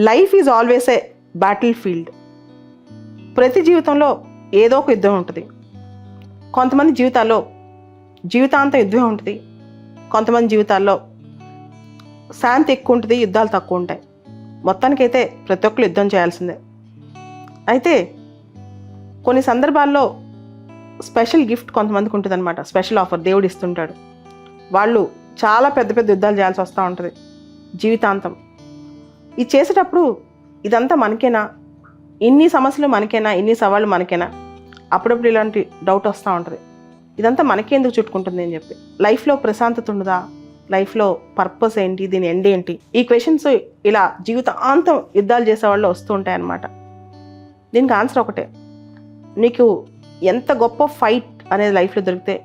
Life is always a battle field. ప్రతి జీవితంలో ఏదో ఒక యుద్ధం ఉంటుంది. కొంతమంది జీవితాల్లో జీవితాంతం యుద్ధం ఉంటుంది, కొంతమంది జీవితాల్లో శాంతి ఎక్కువ ఉంటుంది, యుద్ధాలు తక్కువ ఉంటాయి. మొత్తానికైతే ప్రతి ఒక్కరు యుద్ధం చేయాల్సిందే. అయితే కొన్ని సందర్భాల్లో స్పెషల్ గిఫ్ట్ కొంతమందికి ఉంటుంది అనమాట. స్పెషల్ ఆఫర్ దేవుడు ఇస్తుంటాడు. వాళ్ళు చాలా పెద్ద పెద్ద యుద్ధాలు చేయాల్సి వస్తూ ఉంటుంది జీవితాంతం. ఇది చేసేటప్పుడు ఇదంతా మనకేనా, ఇన్ని సమస్యలు మనకేనా, ఇన్ని సవాళ్ళు మనకేనా, అప్పుడప్పుడు ఇలాంటి డౌట్ వస్తూ ఉంటుంది. ఇదంతా మనకే ఎందుకు చుట్టుకుంటుంది అని చెప్పి. లైఫ్లో ప్రశాంతత ఉండదా, లైఫ్లో పర్పస్ ఏంటి, దీని ఎండ్ ఏంటి, ఈ క్వశ్చన్స్ ఇలా జీవితాంతం యుద్ధాలు చేసేవాళ్ళు వస్తూ ఉంటాయన్నమాట. దీనికి ఆన్సర్ ఒకటే, నీకు ఎంత గొప్ప ఫైట్ అనేది లైఫ్లో దొరికితే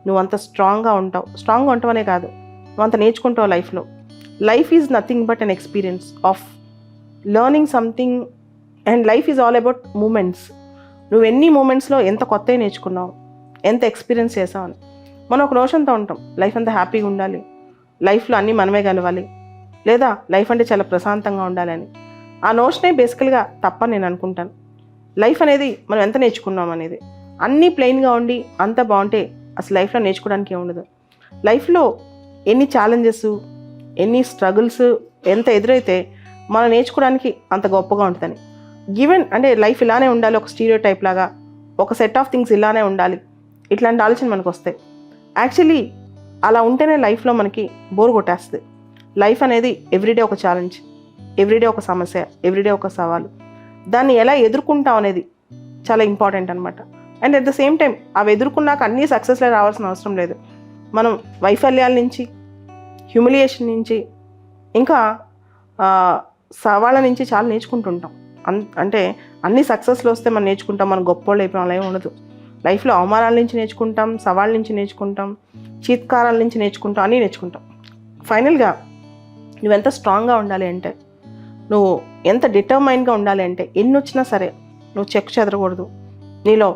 నువ్వు అంత స్ట్రాంగ్గా ఉంటావు. స్ట్రాంగ్గా ఉంటావనే కాదు, నువ్వు అంత నేర్చుకుంటావు లైఫ్లో. Life is nothing but an experience of learning something, and life is all about moments. నువ్వు ఎన్ని మూమెంట్స్లో ఎంత కొత్తవి నేర్చుకున్నావు, ఎంత ఎక్స్పీరియన్స్ చేసావు అని. మనం ఒక నోషన్తో ఉంటాం, లైఫ్ అంతా హ్యాపీగా ఉండాలి, లైఫ్లో అన్నీ మనమే కలవాలి, లేదా లైఫ్ అంటే చాలా ప్రశాంతంగా ఉండాలి అని. ఆ నోషనే బేసికల్గా తప్పని నేను అనుకుంటాను. లైఫ్ అనేది మనం ఎంత నేర్చుకున్నాం అనేది. అన్నీ ప్లెయిన్గా ఉండి అంత బాగుంటే అసలు లైఫ్లో నేర్చుకోవడానికి ఏముండదు. లైఫ్లో ఎన్ని ఛాలెంజెస్, ఎన్ని స్ట్రగుల్స్ ఎంత ఎదురైతే మనం నేర్చుకోవడానికి అంత గొప్పగా ఉంటుందని. గివెన్ అంటే లైఫ్ ఇలానే ఉండాలి, ఒక స్టీరియో టైప్ లాగా, ఒక సెట్ ఆఫ్ థింగ్స్ ఇలానే ఉండాలి, ఇట్లాంటి ఆలోచన మనకు వస్తాయి. యాక్చువల్లీ అలా ఉంటేనే లైఫ్లో మనకి బోర్ కొట్టేస్తుంది. లైఫ్ అనేది ఎవ్రీడే ఒక ఛాలెంజ్, ఎవ్రీడే ఒక సమస్య, ఎవ్రీడే ఒక సవాలు. దాన్ని ఎలా ఎదుర్కొంటాం అనేది చాలా ఇంపార్టెంట్ అనమాట. And at the same time అవి ఎదుర్కొన్నాక అన్నీ సక్సెస్లో రావాల్సిన అవసరం లేదు. మనం వైఫల్యాల నుంచి, హ్యూమిలియేషన్ నుంచి, ఇంకా సవాళ్ళ నుంచి చాలా నేర్చుకుంటుంటాం. అంటే అన్ని సక్సెస్లో వస్తే మనం నేర్చుకుంటాం, మనం గొప్పోళ్ళు అయిపోయాం, అలా ఏమి ఉండదు. లైఫ్లో అవమానాల నుంచి నేర్చుకుంటాం, సవాళ్ళ నుంచి నేర్చుకుంటాం, చీత్కారాల నుంచి నేర్చుకుంటాం, అన్నీ నేర్చుకుంటాం. ఫైనల్గా నువ్వెంత స్ట్రాంగ్గా ఉండాలి అంటే, నువ్వు ఎంత డిటర్మైన్గా ఉండాలి అంటే, ఎన్ని వచ్చినా సరే నువ్వు చెక్కు చెదరకూడదు. నీలో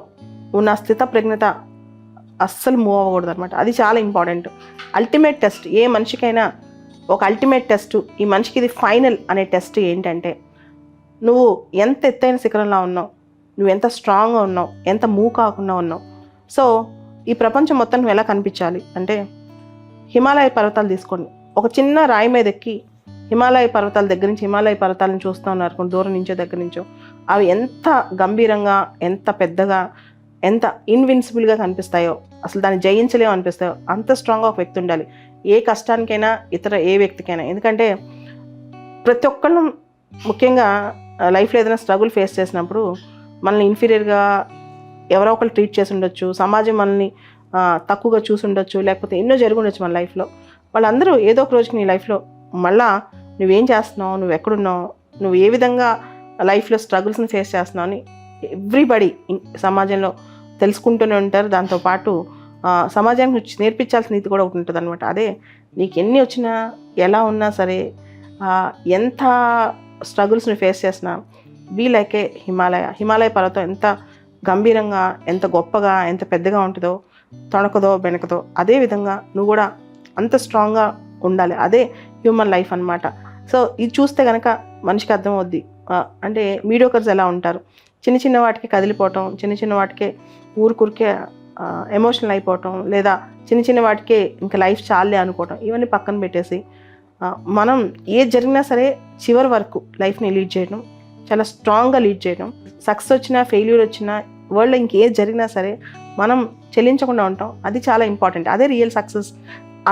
ఉన్న స్థితప్రజ్ఞత అస్సలు మూవ్ అవ్వకూడదు అనమాట. అది చాలా ఇంపార్టెంట్. అల్టిమేట్ టెస్ట్ ఏ మనిషికైనా ఒక అల్టిమేట్ టెస్ట్, ఈ మనిషికి ఇది ఫైనల్ అనే టెస్ట్ ఏంటంటే, నువ్వు ఎంత ఎత్తైన శిఖరంలో ఉన్నావు, నువ్వు ఎంత స్ట్రాంగ్గా ఉన్నావు, ఎంత మూవ్ కాకుండా ఉన్నావు. సో ఈ ప్రపంచం మొత్తం నువ్వు ఎలా కనిపించాలి అంటే, హిమాలయ పర్వతాలు తీసుకోండి. ఒక చిన్న రాయి మీద ఎక్కి హిమాలయ పర్వతాల దగ్గర నుంచి హిమాలయ పర్వతాలను చూస్తూ ఉన్నారు కొన్ని దూరం నుంచో దగ్గర నుంచో. అవి ఎంత గంభీరంగా, ఎంత పెద్దగా, ఎంత ఇన్విన్సిబుల్గా కనిపిస్తాయో, అసలు దాన్ని జయించలేమో అనిపిస్తాయో, అంత స్ట్రాంగ్గా ఒక వ్యక్తి ఉండాలి ఏ కష్టానికైనా, ఇతర ఏ వ్యక్తికైనా. ఎందుకంటే ప్రతి ఒక్కళ్ళం ముఖ్యంగా లైఫ్లో ఏదైనా స్ట్రగుల్ ఫేస్ చేసినప్పుడు మనల్ని ఇన్ఫీరియర్గా ఎవరో ఒకరు ట్రీట్ చేసి ఉండొచ్చు, సమాజం మనల్ని తక్కువగా చూసి ఉండొచ్చు, లేకపోతే ఎన్నో జరిగి ఉండొచ్చు మన లైఫ్లో. వాళ్ళందరూ ఏదో ఒక రోజుకి నీ లైఫ్లో మళ్ళా నువ్వేం చేస్తున్నావు, నువ్వు ఎక్కడున్నావు, నువ్వు ఏ విధంగా లైఫ్లో స్ట్రగుల్స్ని ఫేస్ చేస్తున్నావు అని ఎవ్రీబడి సమాజంలో తెలుసుకుంటూనే ఉంటారు. దాంతోపాటు సమాజానికి నేర్పించాల్సిన నీతి కూడా ఒకటి ఉంటుంది అనమాట. అదే నీకు ఎన్ని వచ్చినా, ఎలా ఉన్నా సరే, ఎంత స్ట్రగుల్స్ని ఫేస్ చేసినా, బీ లైక్ ఏ హిమాలయ పర్వతం ఎంత గంభీరంగా, ఎంత గొప్పగా, ఎంత పెద్దగా ఉంటుందో, తొణకదో బెనకదో, అదేవిధంగా నువ్వు కూడా అంత స్ట్రాంగ్గా ఉండాలి. అదే హ్యూమన్ లైఫ్ అనమాట. సో ఇది చూస్తే కనుక మనిషికి అర్థమవుద్ది. అంటే మీడియోకర్స్ ఎలా ఉంటారు, చిన్న చిన్న వాటికి కదిలిపోవటం, చిన్న చిన్న వాటికే ఊరికే ఎమోషనల్ అయిపోవటం, లేదా చిన్న చిన్న వాటికే ఇంకా లైఫ్ చాలే అనుకోవటం, ఇవన్నీ పక్కన పెట్టేసి మనం ఏది జరిగినా సరే చివరి వరకు లైఫ్ని లీడ్ చేయడం, చాలా స్ట్రాంగ్గా లీడ్ చేయడం. సక్సెస్ వచ్చినా, ఫెయిల్యూర్ వచ్చినా, వరల్డ్లో ఇంకేది జరిగినా సరే మనం చెల్లించకుండా ఉంటాం. అది చాలా ఇంపార్టెంట్. అదే రియల్ సక్సెస్,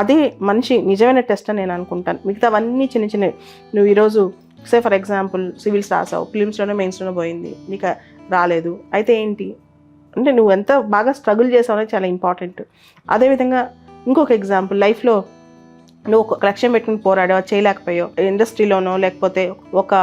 అదే మనిషి నిజమైన టెస్ట్ అని నేను అనుకుంటాను. మిగతావన్నీ చిన్న చిన్నవి. నువ్వు ఈరోజు సే ఫర్ ఎగ్జాంపుల్ సివిల్స్ రాసావు, ఫిలిమ్స్లోనే మెయిన్స్లోనే పోయింది, నీకు రాలేదు, అయితే ఏంటి అంటే నువ్వు ఎంత బాగా స్ట్రగుల్ చేసావు అనేది చాలా ఇంపార్టెంట్. అదేవిధంగా ఇంకొక ఎగ్జాంపుల్, లైఫ్లో నువ్వు ఒక లక్ష్యం పెట్టుకుని పోరాడావు, చేయలేకపోయావు, ఇండస్ట్రీలోనో లేకపోతే ఒక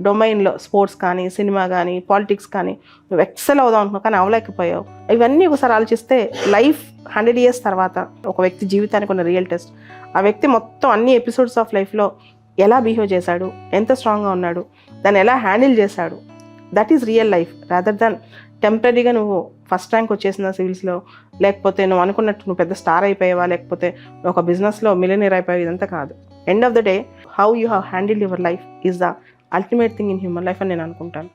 డొమైన్లో స్పోర్ట్స్ కానీ, సినిమా కానీ, పాలిటిక్స్ కానీ నువ్వు ఎక్సెల్ అవుదాం అనుకున్నావు కానీ అవ్వలేకపోయావు. ఇవన్నీ ఒకసారి ఆలోచిస్తే లైఫ్ 100 years తర్వాత ఒక వ్యక్తి జీవితానికి ఉన్న రియల్ టెస్ట్. ఆ వ్యక్తి మొత్తం అన్ని ఎపిసోడ్స్ ఆఫ్ లైఫ్లో ఎలా బిహేవ్ చేశాడు, ఎంత స్ట్రాంగ్గా ఉన్నాడు, దాన్ని ఎలా హ్యాండిల్ చేశాడు, that is real life. Rather than టెంపరీగా నువ్వు ఫస్ట్ ర్యాంక్ వచ్చేసిన సివిల్స్లో, లేకపోతే నువ్వు అనుకున్నట్టు నువ్వు పెద్ద స్టార్ అయిపోయావా, లేకపోతే నువ్వు ఒక బిజినెస్లో మిలియనీర్ అయిపోయావు, ఇదంతా కాదు. End of the day how you have handled your life is the ultimate thing in human life అని నేను అనుకుంటాను.